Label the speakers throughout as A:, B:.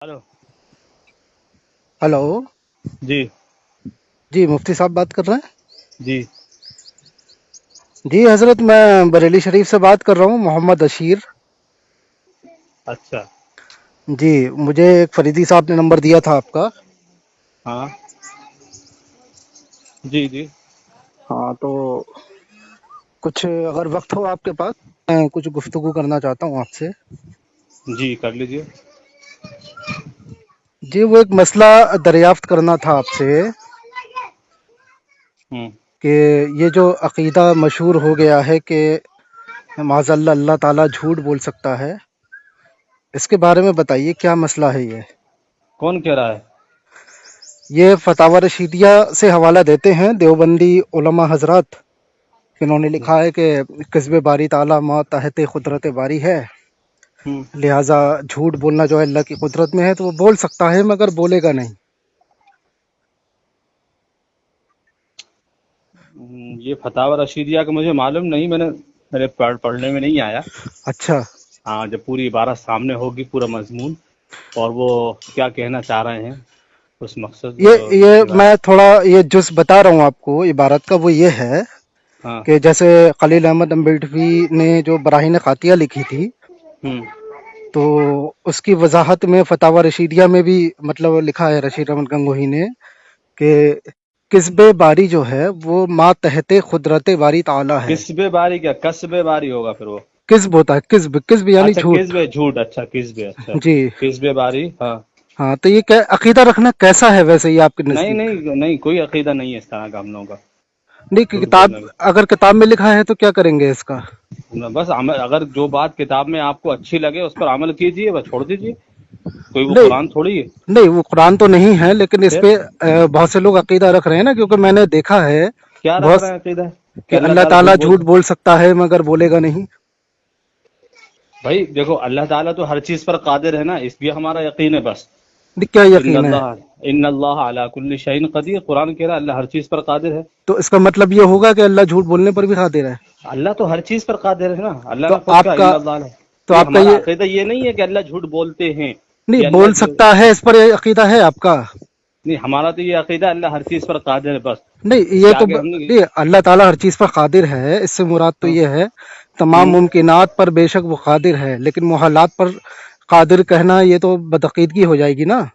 A: Hello.
B: Hello.
A: जी।
B: जी मुफ्ती साहब बात कर रहे हैं।
A: जी।
B: जी हजरत, मैं बरेली शरीफ से बात कर रहा हूँ, मोहम्मद अशीर।
A: अच्छा।
B: जी, मुझे एक फरीदी साहब ने नंबर दिया था आपका।
A: हाँ। जी जी।
B: हाँ, तो कुछ अगर वक्त हो आपके पास, मैं कुछ गुफ्तगू करना चाहता हूँ आपसे।
A: जी कर लीजिए।
B: जी, वो एक मसला दरियाफ्त करना था आपसे
A: हम्म।
B: कि ये जो अकीदा मशहूर हो गया है कि माज़अल्लाह अल्लाह ताला झूठ बोल सकता है, इसके बारे में बताइए क्या मसला है ये।
A: कौन कह रहा है?
B: ये फतावा रशीदिया से हवाला देते हैं देवबंदी उलमा हजरात। इन्होंने लिखा है कि कस्बे बारी ताला मा तहत कुदरत बारी है,
A: हम्म।
B: लिहाजा झूठ बोलना जो है अल्लाह की कुदरत में है, तो वो बोल सकता है मगर बोलेगा नहीं।
A: ये फतावा रशीदिया का मुझे मालूम नहीं, मेरे पढ़ने में नहीं आया।
B: अच्छा।
A: हाँ, जब पूरी इबारत सामने होगी, पूरा मजमून, और वो क्या कहना चाह रहे हैं, उस मकसद
B: ये ये
A: के बारे।
B: मैं थोड़ा ये जुज बता रहा हूँ आपको इबारत का, वो ये है
A: हाँ।
B: कि जैसे खलील अहमद अम्बेडवी ने जो बराहीन क़ातिया लिखी थी,
A: हम्म।
B: तो उसकी वजाहत में फतावा रशीदिया में भी मतलब लिखा है रशीद अहमद गंगोही ने कि किस्बे बारी जो है वो मा तहते खुदरत बारी ताला है।
A: किस्बे बारी क्या कसबे बारी होगा फिर वो?
B: किस्ब होता है, किस्ब किस्ब यानी
A: अच्छा,
B: झूठ।
A: किस्बे झूठ, अच्छा किस्बे, अच्छा।
B: जी।
A: किस्बे बारी, हाँ।
B: हाँ, तो ये क्या अकीदा रखना कैसा है वैसे ये आपके
A: नहीं
B: नज़दीक?
A: नहीं नहीं, कोई अकीदा नहीं है इस तरह का हम लोगों का,
B: नहीं, कि
A: झूठ
B: किताब,
A: बोलने में।
B: अगर किताब में लिखा है तो क्या करेंगे इसका?
A: बस अमल, अगर जो बात किताब में आपको अच्छी लगे उस पर अमल कीजिए, बस छोड़ दीजिए। कोई वो
B: नहीं,
A: कुरान थोड़ी है।
B: नहीं वो कुरान तो नहीं है, लेकिन इस
A: फिर
B: पे बहुत से लोग अकीदा रख रहे हैं ना, क्योंकि मैंने देखा है
A: क्या रख
B: बहुत
A: रहे हैं अकीदा कि
B: कि
A: अल्लाह
B: अल्लाह
A: ताला झूठ
B: ताला
A: बोल
B: झूठ
A: सकता?
B: बोल सकता है मगर बोलेगा नहीं।
A: भाई देखो, अल्लाह ताला तो हर चीज पर कादिर है ना, इसलिए हमारा यकीन है बस।
B: नहीं, क्या यकीन है?
A: इन्नल्लाह इन्नल्लाह अला कुल्ली शैइन कदीर, कुरान कह रहा है अल्लाह हर चीज पर कादिर है।
B: तो इसका मतलब ये होगा कि अल्लाह झूठ बोलने पर भी कादिर है?
A: अल्लाह तो हर चीज पर कादिर है ना, अल्लाह
B: तो
A: ने खुद कहा
B: आपका
A: इन्नल्लाह।
B: तो
A: नहीं,
B: आपका
A: हमारा
B: ये
A: अकीदा ये नहीं है कि अल्लाह झूठ बोलते हैं,
B: नहीं
A: ये
B: बोल
A: अल्लाह।
B: सकता है, इस पर ये अकीदा है आपका?
A: नहीं, हमारा तो ये अकीदा अल्लाह हर चीज पर कादिर है बस।
B: नहीं, ये
A: इसके
B: तो
A: आगे हम नहीं।
B: नहीं, अल्लाह ताला हर चीज पर कादिर है, इससे मुराद तो
A: हाँ।
B: ये है तमाम
A: हम्म।
B: मुमकिनात पर बेशक वो कादिर है, लेकिन मुहालात पर कादिर कहना ये तो बदअकीदगी हो जाएगी ना।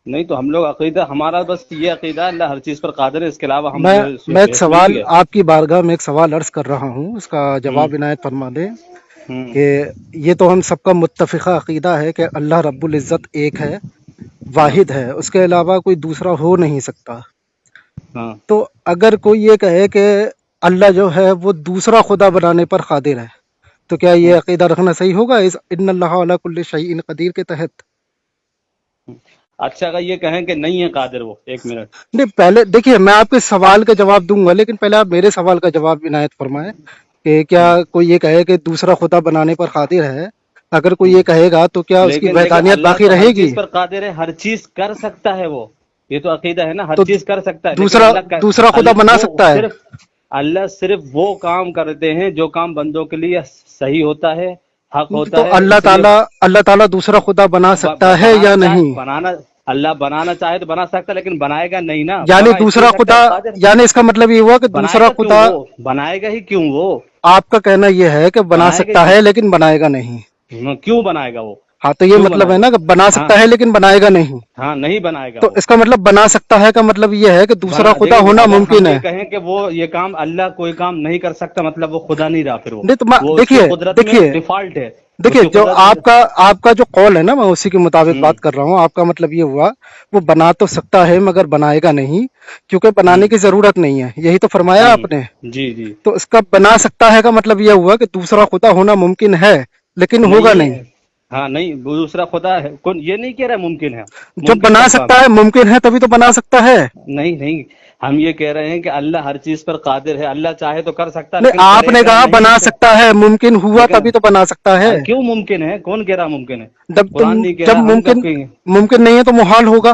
A: नहीं, तो हम लोग अकीदा, हमारा बस ये अकीदा है अल्लाह हर चीज पर कादिर है, इसके अलावा हम
B: मैं
A: जो है
B: मैं एक
A: इसमें नहीं
B: सवाल
A: गए।
B: आपकी बारगाह में एक सवाल अर्ज कर रहा हूँ, उसका
A: हम्म।
B: जवाब इनायत फरमा दें
A: हम्म।
B: कि ये तो हम सबका मुत्तफ़िक़ा अकीदा है कि अल्लाह रब्बुल इज़्ज़त एक है,
A: हाँ।
B: वाहिद है, उसके अलावा कोई दूसरा हो नहीं सकता।
A: हाँ।
B: तो अगर कोई ये कहे कि अल्लाह जो है वो दूसरा खुदा बनाने पर कादिर है, तो क्या ये
A: हम्म।
B: अकीदा रखना सही होगा इस इन्नल्लाह अला कुल्ली शैइन कदीर के तहत?
A: हम्म। अच्छा, अगर ये कहें कि नहीं है कादिर वो, एक मिनट।
B: नहीं, पहले देखिए मैं आपके सवाल का जवाब दूंगा, लेकिन पहले आप मेरे सवाल का जवाब इनायत फरमाएं कि क्या
A: हम्म।
B: कोई ये कहे कि दूसरा खुदा बनाने पर कादिर है, अगर कोई ये
A: हम्म।
B: कहेगा तो क्या उसकी
A: लेकिन देखिए,
B: वहदानियत
A: अल्लाह
B: बाकी
A: तो हर
B: रहेगी?
A: चीज पर कादिर है, हर चीज कर सकता है वो। ये तो अकीदा है ना, हर
B: तो
A: चीज कर सकता है, लेकिन
B: दूसरा
A: अल्लाह का,
B: दूसरा खुदा बना
A: वो
B: सकता है?
A: सिर्फ, अल्लाह सिर्फ वो काम करते हैं जो काम बंदों के लिए सही होता है, हक
B: तो
A: होता है,
B: अल्लाह
A: इसलिए
B: ताला अल्लाह ताला दूसरा खुदा बना सकता है या नहीं?
A: अल्लाह बनाना चाहे तो बना सकता है, लेकिन बनाएगा नहीं ना,
B: यानी
A: बना इसलिए
B: दूसरा
A: सकता
B: खुदा,
A: है कादिर।
B: यानी इसका मतलब ये हुआ कि दूसरा
A: बनाएगा क्यों
B: खुदा,
A: वो? बनाएगा ही क्यों वो?
B: आपका कहना यह है कि बना
A: बनाएगा ही
B: सकता
A: क्यों?
B: है लेकिन बनाएगा नहीं।
A: क्यों बनाएगा वो?
B: हाँ, तो ये
A: क्यों
B: मतलब है
A: बनाएगा?
B: ना कि बना
A: हाँ।
B: सकता है लेकिन बनाएगा नहीं।
A: हाँ, नहीं बनाएगा
B: तो
A: वो।
B: इसका मतलब बना सकता है का मतलब ये है कि दूसरा
A: बना,
B: खुदा
A: देखिए,
B: होना
A: अगर हम
B: मुमकिन
A: ये
B: है।
A: कहें कि वो ये काम, अल्लाह कोई काम नहीं कर सकता, मतलब वो खुदा नहीं रहा, फिर
B: नहीं तो
A: वो उसकी
B: देखिए
A: कुदरत में
B: देखिए
A: डिफॉल्ट है।
B: देखिए
A: उसकी
B: जो
A: कुदरत में।
B: आपका आपका जो कॉल है ना, मैं उसी के मुताबिक
A: हम्म।
B: बात कर रहा हूँ। आपका मतलब ये हुआ वो बना तो सकता है मगर बनाएगा नहीं, क्योंकि बनाने
A: हम्म।
B: की जरूरत नहीं है, यही तो फरमाया आपने।
A: जी जी।
B: तो इसका बना सकता है का मतलब ये हुआ कि दूसरा खुदा होना मुमकिन है लेकिन होगा
A: नहीं
B: नहीं।
A: है। हाँ, नहीं, वो दूसरा खुदा है कौन, ये नहीं कह रहा है मुमकिन है।
B: जब
A: मुमकिन
B: बना
A: कब काम
B: सकता
A: है?
B: है, मुमकिन है तभी तो बना सकता है।
A: नहीं नहीं, हम ये कह रहे हैं कि अल्लाह हर चीज पर कादिर है, अल्लाह चाहे तो कर सकता है,
B: नहीं,
A: लेकिन
B: आपने
A: करेगा
B: कहा
A: नहीं
B: बना
A: इससे।
B: सकता है, मुमकिन हुआ
A: लेकिन
B: तभी तो बना सकता है।
A: क्यों मुमकिन है? कौन कह रहा मुमकिन है?
B: जब तुम
A: कुरान नहीं कह
B: जब
A: रहा, हम कब
B: मुमकिन
A: कहेंगे?
B: मुमकिन नहीं है तो मुहाल होगा।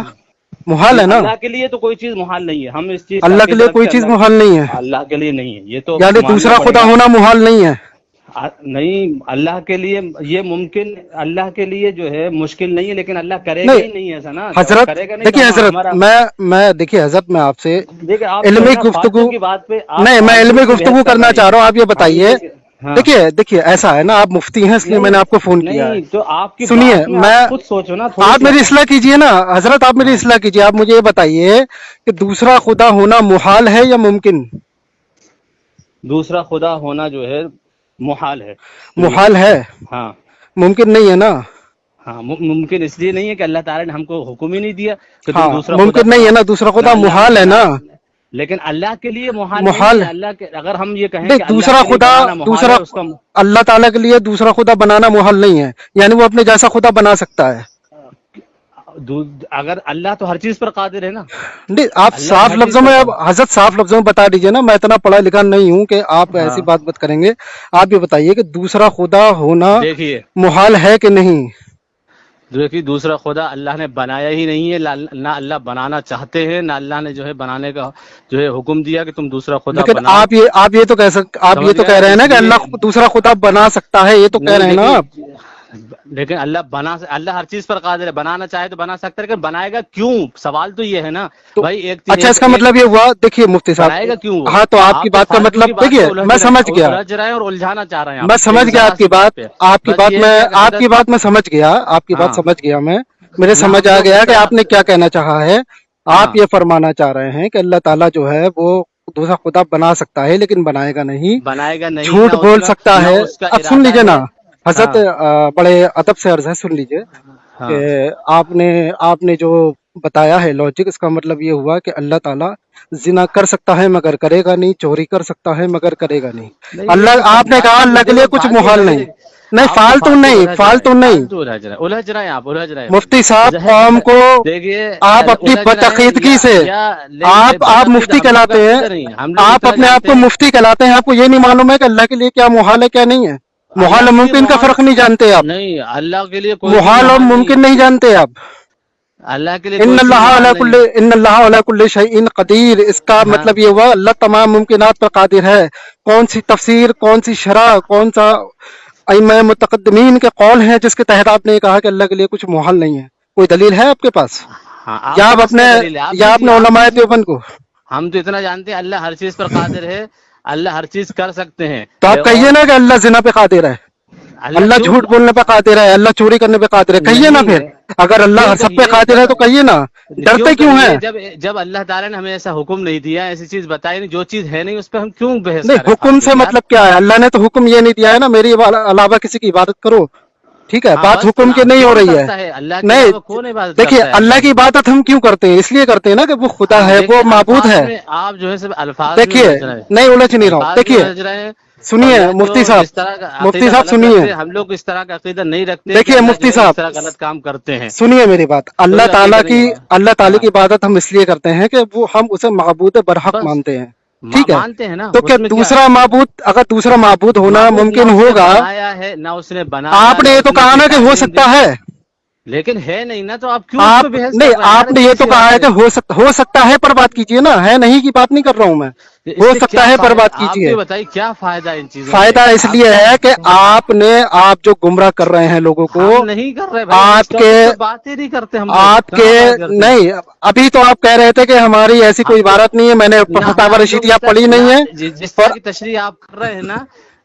B: मुहाल
A: नहीं,
B: है ना?
A: अल्लाह के लिए तो कोई चीज मुहाल नहीं है, हम इस चीज का
B: अल्लाह के
A: अकीदा
B: लिए
A: रखते
B: कोई
A: हैं,
B: चीज
A: अल्लाह,
B: मुहाल नहीं है,
A: अल्लाह के लिए नहीं है, ये तो
B: यानी
A: मानना
B: दूसरा खुदा
A: पड़ेगा।
B: होना मुहाल नहीं है।
A: نہیں، اللہ کے لیے یہ ممکن، اللہ کے لیے جو ہے مشکل نہیں ہے، لیکن اللہ کرے گا
B: نہیں
A: ہی نہیں ایسا نا،
B: حضرت،
A: کرے گا نہیں
B: دیکھیے
A: تو
B: حضرت،
A: ہمارا
B: میں دیکھیے حضرت، میں آپ سے
A: دیکھیں آپ جو
B: علمی
A: ہے نا
B: گفتگو،
A: فالتو کی بات پہ آپ
B: نہیں میں
A: فالتو
B: علمی
A: کی
B: گفتگو
A: بحث کر
B: کرنا
A: رہے
B: چاہ
A: ہیں
B: رہا ہوں، آپ یہ
A: ہم
B: بتائیے،
A: لیکن ہاں
B: دیکھیے ایسا ہے نا، آپ مفتی ہیں اس لیے میں
A: نہیں
B: نے آپ کو فون کیا ہے.
A: نہیں تو آپ کی
B: سنیے،
A: بات میں
B: میں
A: آپ خود سوچو نا تھوڑی
B: آپ
A: سی.
B: میری اصلاح کیجئے نا حضرت، آپ میری
A: ہاں
B: اصلاح کیجئے، آپ مجھے یہ بتائیے کہ دوسرا خدا ہونا محال ہے یا ممکن؟
A: دوسرا خدا ہونا جو ہے محال ہے.
B: محال ہے،
A: ہاں
B: ممکن نہیں ہے نا.
A: ہاں ممکن اس لیے نہیں ہے کہ اللہ تعالیٰ نے ہم کو حکم ہی نہیں دیا کہ
B: ہاں
A: تم دوسرا خدا
B: ممکن نہیں ہے
A: بناؤ.
B: نا، دوسرا
A: اگر
B: خدا
A: اللہ نے
B: محال ہے نا.
A: بنایا، لیکن اللہ کے لیے محال نہیں
B: محال،
A: ہے. اللہ کے اگر ہم یہ کہیں کہ
B: دیکھ
A: اللہ
B: دوسرا
A: کے لیے
B: خدا،
A: بنانا محال
B: دوسرا
A: ہے اس کا
B: اللہ تعالیٰ کے لیے دوسرا خدا بنانا محال نہیں ہے، یعنی وہ اپنے جیسا خدا بنا سکتا ہے.
A: اگر اللہ تو ہر چیز پر قادر ہے نا،
B: نہیں آپ
A: اللہ تو
B: صاف
A: ہر چیز
B: لفظوں
A: پر
B: میں، اب
A: قادر.
B: حضرت صاف لفظوں میں بتا دیجئے نا، میں اتنا پڑھا لکھا نہیں ہوں کہ آپ
A: ہاں
B: ایسی بات کریں گے. آپ یہ بتائیے کہ دوسرا خدا ہونا
A: دیکھیے
B: محال ہے کہ نہیں؟
A: دیکھیے دوسرا خدا اللہ نے بنایا ہی نہیں ہے، نہ اللہ بنانا چاہتے ہیں، نہ اللہ نے جو ہے بنانے کا جو ہے حکم دیا کہ تم دوسرا خدا
B: لیکن
A: بناؤ.
B: آپ یہ تو آپ یہ
A: سمجھ
B: تو کہہ
A: گئے
B: رہے ہیں نا
A: اس
B: کہ
A: لیے.
B: اللہ دوسرا خدا بنا سکتا ہے، یہ تو کہہ
A: نہیں
B: رہے ہیں نا
A: دیکھیے،
B: آپ.
A: لیکن اللہ ہر چیز پر قادر ہے، بنانا چاہے تو بنا سکتا ہے، لیکن بنائے گا کیوں؟ سوال تو یہ ہے نا
B: تو
A: بھائی.
B: اچھا، اس کا مطلب یہ ہوا، دیکھیے مفتی
A: بنائے
B: صاحب،
A: گا کیوں وہ؟
B: ہاں تو آپ کی
A: تو
B: بات کا
A: فالتو
B: مطلب
A: کی بات پہ
B: دیکھیے میں سمجھ گیا،
A: الجھ رہے ہیں اور الجھانا چاہ رہے ہیں
B: میں
A: آپ
B: سمجھ
A: ایک
B: گیا
A: ذرا
B: آپ کی
A: سی
B: بات،
A: بات پہ.
B: آپ کی
A: بس
B: بات
A: یہ ہے
B: میں،
A: کہ
B: آپ کی
A: حضرت،
B: بات میں سمجھ گیا، آپ کی بات
A: ہاں
B: سمجھ گیا میں، میرے
A: نہ
B: سمجھ
A: ہم
B: آ
A: لوگ
B: گیا
A: اس
B: کہ
A: طرح.
B: آپ نے کیا کہنا چاہا ہے. آپ
A: ہاں
B: یہ فرمانا چاہ رہے ہیں کہ اللہ تعالیٰ جو ہے وہ دوسرا خدا بنا سکتا ہے لیکن بنائے گا نہیں،
A: بنائے گا نہیں،
B: جھوٹ بول سکتا
A: نہ
B: ہے.
A: اس کا
B: اب سن
A: ارادہ
B: لیجئے نا
A: ہے.
B: حضرت،
A: ہاں
B: بڑے ادب سے عرض ہے، سن لیجئے کہ
A: ہاں
B: آپ نے جو بتایا ہے لاجک، اس کا مطلب یہ ہوا کہ اللہ تعالیٰ زنا کر سکتا ہے مگر کرے گا نہیں، چوری کر سکتا ہے مگر کرے گا نہیں.
A: نہیں، یہ
B: اللہ،
A: تو سب
B: آپ نے کہا
A: فالتو
B: اللہ کے لیے
A: دیکھو،
B: کچھ
A: فالتو
B: محال
A: الجھ
B: نہیں.
A: رہے.
B: نہیں
A: آپ تو
B: فالتو
A: فالتو
B: نہیں،
A: الجھ رہے ہیں،
B: فالتو نہیں.
A: فالتو الجھ رہے ہیں آپ الجھ رہے
B: مفتی صاحب
A: ہیں.
B: قوم کو،
A: دیکھیے
B: آپ اپنی
A: الجھ رہے ہیں
B: بدعقیدگی سے،
A: یا نہیں بھائی،
B: آپ
A: بدعقید
B: مفتی
A: ہم لوگ
B: کہلاتے ہیں،
A: عقیدہ نہیں، ہم لوگ
B: آپ
A: اتنا
B: اپنے آپ
A: جانتے
B: کو
A: ہیں
B: مفتی کہلاتے ہیں، آپ کو یہ نہیں معلوم ہے کہ اللہ کے لیے کیا محال ہے کیا نہیں ہے؟ محال
A: اللہ
B: اور
A: کے لیے
B: ممکن کا
A: محال
B: فرق نہیں جانتے آپ،
A: نہیں، اللہ کے لیے کوئی چیز
B: محال اور
A: محال نہیں
B: ممکن
A: ہے.
B: نہیں جانتے آپ.
A: اللہ کے لیے
B: ان
A: کوئی چیز
B: اللہ
A: محال
B: علی
A: نہیں
B: کل
A: ہے.
B: ان اللہ علی کل شیء قدیر، اس کا
A: ہاں
B: مطلب یہ ہوا اللہ تمام ممکنات پر قادر ہے. کون سی تفسیر، کون سی شرح، کون سا ائمہ متقدمین کے قول ہیں جس کے تحت آپ نے یہ کہا کہ اللہ کے لیے کچھ محال نہیں ہے؟ کوئی دلیل ہے آپ کے پاس؟
A: ہاں آپ کے پاس کیا دلیل ہے؟ آپ
B: یا
A: دیجیے،
B: اپنے
A: آپ
B: علماء
A: دیجیے.
B: دیوبند کو.
A: ہم تو اتنا جانتے ہیں اللہ ہر چیز پر قادر ہے، اللہ ہر چیز کر سکتے ہیں.
B: تو آپ
A: اور
B: کہیے نا کہ اللہ زنا پہ قادر ہے،
A: اللہ
B: اللہ
A: کیوں
B: جھوٹ بولنے پہ قادر ہے، اللہ چوری کرنے پہ قادر ہے، کہیے نا پھر.
A: نہیں؟
B: اگر اللہ
A: کیوں
B: ہر سب پہ
A: کہیے
B: قادر
A: جب
B: ہے تو کہیے نا،
A: کیوں
B: ڈرتے کیوں ہیں؟
A: کہیے جب اللہ تعالیٰ نے ہمیں ایسا حکم نہیں دیا، ایسی چیز بتائی نہیں، جو چیز ہے نہیں اس پہ ہم کیوں بحث
B: نہیں
A: کریں
B: حکم
A: فالتو
B: سے
A: کی یار.
B: مطلب کیا ہے؟ اللہ نے تو حکم یہ نہیں دیا ہے نا میری علاوہ کسی کی عبادت کرو، ٹھیک ہے،
A: ہاں
B: بات
A: بس تو
B: حکم کی نہیں ہو
A: کون
B: رہی ہے.
A: کرتا ہے اللہ کے
B: نہیں
A: علاوہ؟ کون عبادت
B: دیکھیے،
A: کرتا ہے
B: اللہ
A: اللہ
B: کی
A: کی؟
B: عبادت ہم کیوں کرتے ہیں؟ اس لیے کرتے ہیں نا کہ وہ خدا
A: ہاں
B: ہے، وہ
A: دیکھیے،
B: معبود
A: الفاظ
B: ہے.
A: میں آپ جو ہے سب الفاظ میں
B: دیکھیے،
A: الجھ رہے ہیں،
B: نہیں الجھ نہیں رہا ہوں،
A: الفاظ میں
B: دیکھیے
A: الجھ رہے ہیں. اور
B: سنیے
A: یا تو
B: مفتی صاحب،
A: جس طرح کا
B: مفتی
A: عقیدہ
B: صاحب
A: غلط
B: سنیے،
A: رکھتے ہیں، ہم لوگ اس طرح کا عقیدہ نہیں رکھتے ہیں کہ
B: دیکھیے
A: اللہ جو
B: مفتی
A: ہے اس
B: صاحب
A: طرح غلط کام کرتے ہیں.
B: سنیے میری بات. اللہ
A: کوئی
B: تعالیٰ
A: عقیدہ
B: کی،
A: نہیں ہے.
B: اللہ تعالیٰ
A: ہاں
B: کی عبادت ہم اس لیے کرتے ہیں کہ وہ ہم اسے معبود برحق
A: بس
B: مانتے ہیں، ٹھیک ہے.
A: مانتے ہیں نا،
B: تو کیا
A: اس میں کیا ہے؟
B: دوسرا معبود، اگر دوسرا معبود ہونا
A: معبود نہ
B: ممکن
A: اس نے
B: ہوگا،
A: بنایا ہے، نہ اس نے بنایا،
B: آپ
A: نہ
B: نے یہ
A: اس
B: تو
A: نے
B: کہا
A: کوئی
B: نا کہ ہو
A: تعلیم دی.
B: سکتا ہے.
A: لیکن ہے نہیں نا، تو آپ کیوں اس پہ
B: آپ
A: بحث
B: نہیں،
A: کر رہے ہیں یار؟
B: آپ نے یہ
A: اتنی
B: تو
A: سی
B: کہا
A: بات
B: ہے
A: پہ
B: کہ ہو سکتا ہے پر بات کیجیے نا، ہے نہیں کی بات نہیں کر رہا ہوں میں.
A: اس
B: ہو
A: سے
B: سکتا
A: کیا
B: ہے پر
A: فائدہ؟
B: بات
A: آپ
B: کیجیے.
A: یہ بتائیے کیا فائدہ ان چیزوں سے؟
B: فائدہ اس
A: آپ
B: لیے
A: کیا؟
B: ہے کہ آپ جو گمراہ کر رہے ہیں لوگوں کو،
A: ہم نہیں کر رہے بھائی، ہم اس
B: آپ کے
A: ٹاپک پہ بات ہی نہیں کرتے. ہم لوگ
B: آپ کے
A: کہاں بات کرتے ہیں؟
B: نہیں، ابھی تو آپ کہہ رہے تھے کہ ہماری ایسی کوئی
A: ہم تو
B: عبارت نہیں ہے، میں نے
A: نہ
B: فتاوی
A: ہم لوگ
B: رشیدیہ پڑھی
A: نہ
B: نہیں ہے.
A: جس
B: اور
A: طرح کی تشریح آپ کر رہے ہیں نا،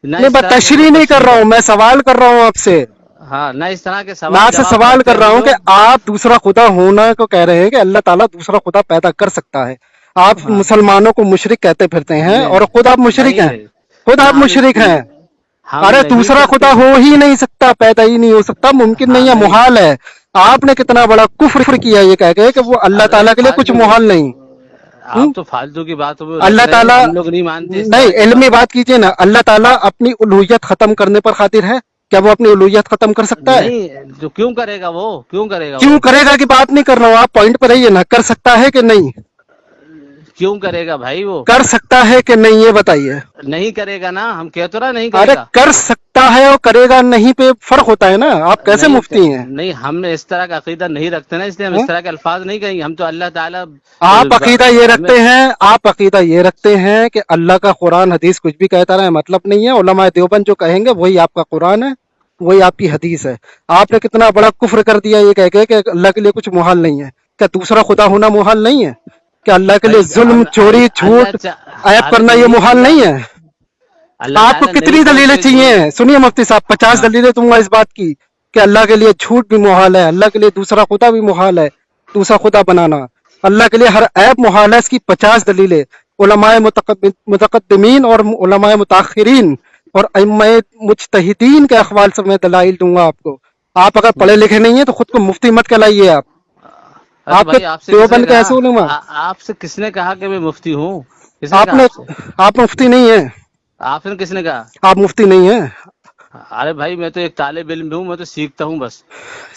A: نہ
B: نہیں،
A: اس
B: میں
A: طرح کی ہم لوگ
B: تشریح نہیں کر
A: تشریح
B: رہا ہوں،
A: کرتے
B: میں
A: ہیں.
B: سوال کر رہا ہوں آپ سے.
A: ہاں، نہ اس طرح کے
B: میں
A: سوال
B: آپ سے
A: جواب
B: سوال
A: کرتے
B: کر
A: ہیں
B: رہا
A: ہم
B: ہوں کہ
A: لوگ.
B: آپ دوسرا خدا ہونا کو کہہ رہے ہیں کہ اللہ تعالیٰ دوسرا خدا پیدا کر سکتا ہے. آپ
A: ہاں
B: مسلمانوں کو مشرک کہتے پھرتے ہیں
A: نہیں
B: اور خود آپ مشرک ہیں،
A: بھائی،
B: خود
A: نہ
B: آپ مشرک ہیں.
A: ہم
B: ارے
A: نہیں
B: دوسرا
A: کہتے
B: خدا
A: ہیں.
B: ہو ہی نہیں سکتا، پیدا ہی نہیں ہو سکتا، ممکن
A: ہاں
B: نہیں ہے،
A: نہیں.
B: محال ہے. آپ نے کتنا بڑا کفر کیا یہ کہہ کے کہ وہ اللہ
A: ارے
B: تعالیٰ کے لیے کچھ
A: فالتو،
B: محال نہیں.
A: آپ تو فالتو کی باتوں پہ الجھ
B: اللہ
A: رہے ہیں،
B: تعالیٰ،
A: ہم لوگ نہیں مانتے اس طرح
B: نہیں
A: کی
B: علمی
A: بات.
B: بات کیجیے نا. اللہ تعالیٰ اپنی الوہیت ختم کرنے پر قادر ہے، کیا وہ اپنی الوہیت ختم کر سکتا ہے؟
A: نہیں تو کیوں کرے گا وہ؟ کیوں کرے گا
B: کیوں
A: وہ؟
B: کرے گا کی بات نہیں کر رہا ہوں، آپ پوائنٹ پہ رہیے نا. کر سکتا ہے کہ نہیں؟
A: کیوں کرے گا بھائی وہ؟
B: کر سکتا ہے کہ نہیں یہ بتائیے.
A: نہیں کرے گا نا، ہم کہہ تو رہا نہیں کرے
B: ارے
A: گا.
B: کر सकता है और करेगा नहीं पे फर्क होता है ना। आप कैसे
A: नहीं
B: मुफ्ती हैं?
A: नहीं, हम इस तरह का अकीदा नहीं रखते ना, इसलिए हम इस तरह के अल्फाज नहीं कहेंगे। हम तो अल्लाह ताला
B: आप अकीदा ये
A: हमें
B: रखते हैं, आप अकीदा ये रखते हैं कि अल्लाह का कुरान हदीस कुछ भी कहता रहे, मतलब नहीं है। उलमाए देवबंद जो कहेंगे वही आपका कुरान है, वही आपकी हदीस है। आपने कितना बड़ा कुफ्र कर दिया ये कह के कि अल्लाह के लिए कुछ मुहाल नहीं है। क्या दूसरा खुदा होना मुहाल नहीं है? क्या अल्लाह के लिए
A: भाई
B: जुल्म, चोरी,
A: अल्लाह
B: झूठ, ऐब
A: अरे
B: करना
A: तो
B: ये
A: नहीं,
B: मुहाल नहीं है?
A: अल्लाह
B: आपको
A: ताला नहीं
B: कितनी दलीलें
A: बोलते जो।
B: चाहिए? सुनिए मुफ्ती साहब, 50
A: हाँ
B: दलीलें दूंगा इस बात की कि अल्लाह के लिए झूठ भी मुहाल है, अल्लाह के लिए दूसरा खुदा भी मुहाल है, दूसरा खुदा बनाना, अल्लाह के लिए हर ऐप मुहाल है। इसकी 50 दलीलें उलमाए मुतकद्दिमीन और उलमाए मुताखिरीन और अइम्माए मुज्तहिदीन के अखवाल से मैं दलाइल दूंगा आपको। आप अगर पढ़े लिखे नहीं है तो खुद को मुफ्ती मत कहलाइए आप।
A: अरे तो
B: आपके
A: भाई आपसे किसने
B: देवबंद के
A: कहा?
B: ऐसे उलमा।
A: आपसे किसने कहा कि मैं मुफ्ती हूँ? किसने कहा
B: आपने,
A: आपसे?
B: आप मुफ्ती नहीं है,
A: आपने किसने कहा?
B: आप मुफ्ती नहीं है।
A: अरे भाई मैं तो एक तालिब इल्म हूँ, मैं तो सीखता हूँ बस।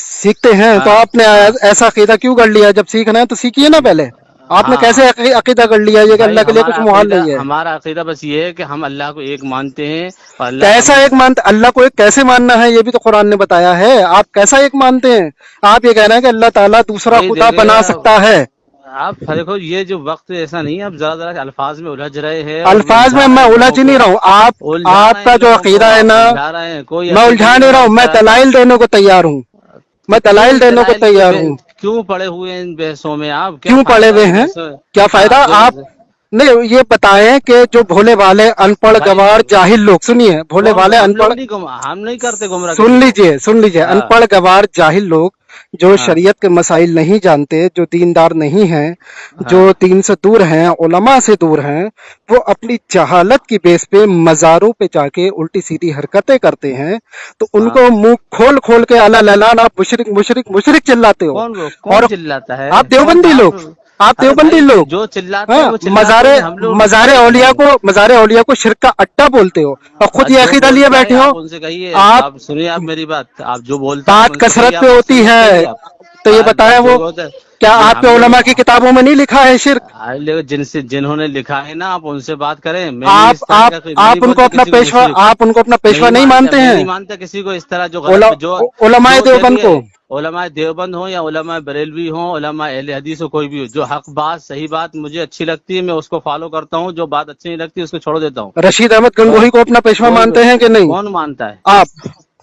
B: सीखते हैं तो
A: हाँ
B: आपने
A: हाँ
B: ऐसा अकीदा क्यों कर लिया? जब सीखना है तो सीखिए ना पहले। आपने
A: हाँ
B: कैसे अकीदा कर लिया ये कि
A: भाई,
B: अल्लाह के लिए कुछ मुहाल नहीं है?
A: हमारा अकीदा बस ये है कि हम अल्लाह को एक मानते हैं, और अल्लाह
B: कैसा
A: हम।
B: एक मानते? अल्लाह को एक कैसे मानना है ये भी तो कुरान ने बताया है। आप कैसा एक मानते हैं? आप ये कह रहे हैं कि अल्लाह ताला दूसरा
A: भाई
B: खुदा
A: देखिए,
B: बना सकता है।
A: आप देखो ये जो वक्त ऐसा नहीं है, आप जरा जरा अल्फाज में उलझ रहे हैं और
B: अल्फाज में
A: उलझा रहे
B: मैं
A: हैं लोगों
B: उलझ नहीं
A: को।
B: रहा हूँ। आप,
A: उलझा रहे
B: आपका
A: हैं
B: जो
A: लोगों को,
B: अकीदा है
A: आप
B: ना,
A: उलझा रहे हैं। कोई
B: मैं
A: अकीदा
B: उलझा
A: नहीं
B: नहीं रहा
A: है
B: हूँ,
A: इस
B: मैं
A: तरह का।
B: दलाइल देने को तैयार हूँ,
A: तो
B: मैं दलाइल
A: क्यों
B: देने को
A: दलाइल
B: तैयार हूँ।
A: क्यों पड़े हुए हैं इन बहसों में? आप क्या
B: क्यों पढ़े
A: फायदा
B: हुए
A: इन
B: हैं?
A: बहसों?
B: क्या फायदा?
A: हाँ
B: आप नहीं, ये बताएं कि जो भोले भाले अनपढ़
A: भाई
B: गवार जाहिल लोग, सुनिए, भोले
A: कौन?
B: भाले
A: हम
B: अनपढ़,
A: लोग नहीं हम नहीं करते गुमराह
B: सुन
A: किसी को।
B: लीजिए, सुन लीजिए,
A: हाँ
B: अनपढ़ गवार जाहिल लोग जो
A: हाँ
B: शरीयत के मसाइल नहीं जानते, जो दीनदार नहीं हैं, जो
A: हाँ
B: दीन से दूर हैं, उलमा से दूर हैं, वो अपनी जहालत की बेस पे मज़ारों पे जाके उल्टी सीधी हरकतें करते हैं। तो
A: हाँ।
B: उनको मुंह खोल खोल के अला ललान आप मुशरिक मुशरिक मुशरिक चिल्लाते हो।
A: कौन
B: और
A: चिल्लाता है?
B: आप
A: कौन
B: देवबंदी
A: आप?
B: लोग, आप
A: अरे
B: देवबंदी
A: भाई
B: लोग,
A: जो चिल्लाते हैं
B: हाँ,
A: वो चिल्लाते हैं, हम लोग नहीं चिल्लाते भाई।
B: मज़ारे औलिया को शिर्क का अड्डा बोलते हो और खुद ये
A: जो
B: अकीदा लिए
A: बोलता है
B: बैठे हो।
A: आप उनसे कहिए।
B: आप,
A: आप सुनिए, आप मेरी बात, आप जो बोलता है आप
B: बात
A: उनसे कहिए,
B: कसरत
A: आप
B: पे
A: मुझसे
B: होती
A: मत कहिए
B: है।
A: आप।
B: तो ये बताएं,
A: जो
B: वो
A: बोलते हैं,
B: क्या
A: नहीं
B: आपके
A: हम लोग।
B: उलमा की किताबों में नहीं लिखा है शिर्क?
A: लेकिन जिन्होंने लिखा है ना, आप उनसे बात करें। मैं नहीं इस तरह का, मैं नहीं
B: आप उनको
A: बोलता
B: अपना
A: किसी को
B: पेशवा,
A: मुशरिक।
B: आप उनको अपना पेशवा
A: नहीं
B: नहीं
A: मानता,
B: मानते
A: मैं
B: हैं?
A: नहीं मानता किसी को इस तरह जो गलत जो
B: उलमाए
A: जो
B: देवबंद को।
A: देखिए, उलमाए देवबंद हो या उलमाए बरेलवी हो, उलमाए अहले हदीस हो, कोई भी हो, जो हक बात सही बात मुझे अच्छी लगती है मैं उसको फॉलो करता हूँ, जो बात अच्छी नहीं लगती उसको छोड़ देता हूँ।
B: रशीद अहमद
A: पर
B: गंगोही को अपना पेशवा
A: कोई
B: मानते हैं कि नहीं
A: कौन मानता है?
B: आप?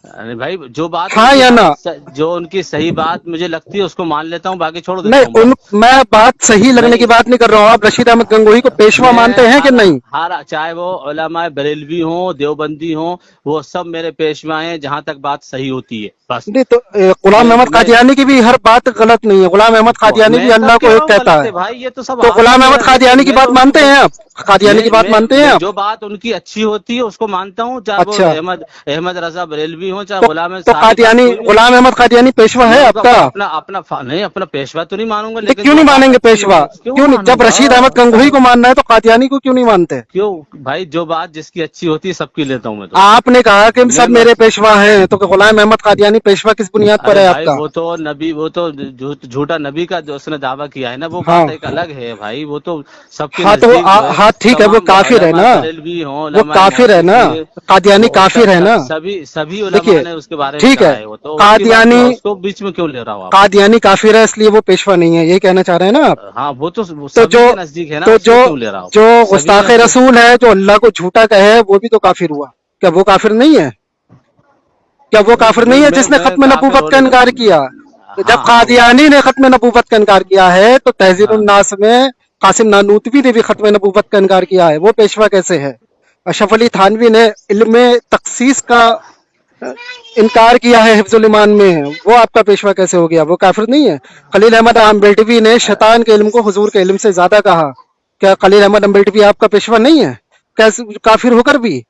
A: अरे भाई जो बात
B: हाँ
A: उनकी
B: या ना?
A: जो उनकी सही बात मुझे लगती है उसको मान लेता हूँ, बाकी छोड़ देता
B: नहीं,
A: हूँ बस।
B: मैं बात सही लगने की
A: नहीं,
B: बात नहीं कर रहा हूँ। आप रशीद अहमद गंगोही को पेशवा
A: मैं
B: मानते हैं कि
A: हर
B: नहीं?
A: हर चाहे वो उलमाए बरेलवी हो, देवबंदी हो, वो सब मेरे पेशवा हैं जहां तक बात सही होती है बस।
B: नहीं तो गुलाम अहमद
A: मैं
B: कादियानी की भी हर बात गलत नहीं है। गुलाम अहमद कादियानी भी
A: मैं कब
B: अल्लाह को
A: कह रहा
B: एक
A: हूँ
B: कहता
A: गलत
B: है।
A: है भाई? ये तो सब
B: तो
A: हासिल
B: गुलाम
A: है
B: अहमद
A: यार।
B: कादियानी की
A: मैं
B: बात
A: तो उनको
B: मानते हैं आप? कादियानी की बात मानते हैं
A: मैं
B: आप?
A: जो बात उनकी अच्छी होती है उसको मानता हूँ, चाहे वो
B: अच्छा,
A: अहमद रजा बरेलवी हो, चाहे
B: तो
A: गुलाम
B: तो
A: सादिक
B: कादियानी,
A: कोई भी हो।
B: गुलाम अहमद कादियानी पेशवा
A: मैं
B: है
A: उनका
B: आपका?
A: अपना अपना नहीं, अपना पेशवा तो नहीं मानूंगा,
B: तो
A: लेकिन
B: क्यों
A: जो
B: नहीं
A: बात
B: मानेंगे
A: अच्छी
B: पेशवा?
A: होगी क्यों
B: क्यों नहीं? जब
A: मानूंगा?
B: रशीद अहमद गंगोही को मानना है तो कादियानी को क्यों नहीं मानते?
A: क्यों भाई? जो बात जिसकी अच्छी होती है सबकी लेता हूँ मैं तो।
B: आपने कहा कि
A: मैं
B: सब
A: मैं
B: मेरे पेशवा हैं, तो गुलाम अहमद कादियानी पेशवा किस बुनियाद पर
A: अरे
B: है
A: भाई
B: आपका?
A: वो तो नबी, वो तो झूठा नबी का जो उसने दावा किया है ना, वो
B: हाँ,
A: बात एक अलग है भाई। वो तो सबके
B: हाँ, तो
A: नजदीक जो है
B: हाँ ठीक है, वो
A: तमाम
B: काफिर है
A: उलमा
B: ना,
A: बरेलवी हो,
B: वो
A: उलमा
B: काफिर है ना,
A: मोहद्दिसीन,
B: कादियानी
A: वो
B: काफिर है ना।
A: सभी सभी उलमा
B: देखिए,
A: ने उसके बारे में
B: ठीक
A: कहा
B: है,
A: है। वो तो उसकी बात
B: कादियानी,
A: क्यों, उसको बीच में क्यों ले रहा हो आप?
B: कादियानी काफिर है इसलिए वो पेशवा नहीं है, ये कहना चाह रहे हैं ना आप?
A: हाँ वो तो
B: तो
A: सभी
B: जो
A: के नजदीक है ना,
B: तो जो
A: उसको क्यों ले रहा हो?
B: जो
A: सभी
B: गुस्ताख
A: ने तो।
B: रसूल है, जो अल्लाह को झूठा कहे, वो भी तो काफिर हुआ। क्या वो काफिर नहीं है? क्या वो
A: नहीं
B: काफिर नहीं है जिसने
A: मैं
B: खत्म
A: काफिर
B: नबूवत का
A: होने
B: इनकार किया? तो जब
A: हाँ हाँ
B: कादियानी ने खत्म नबूवत का इनकार किया है तो तहजीरुन
A: हाँ
B: नास में कासिम नानूतवी ने भी खत्म नबूवत का इनकार किया है। वो पेशवा कैसे है? अशरफ अली थानवी ने इल्म तखसीस का इनकार किया है हिफ्जुल ईमान में, वो आपका पेशवा कैसे हो गया? वो काफिर नहीं है? खलील अहमद अम्बेल्टवी ने शैतान के इल्म को हुजूर के इल्म से ज्यादा कहा। क्या खलील अहमद अम्बेल्टवी आपका पेशवा नहीं है? कैसे काफिर होकर भी?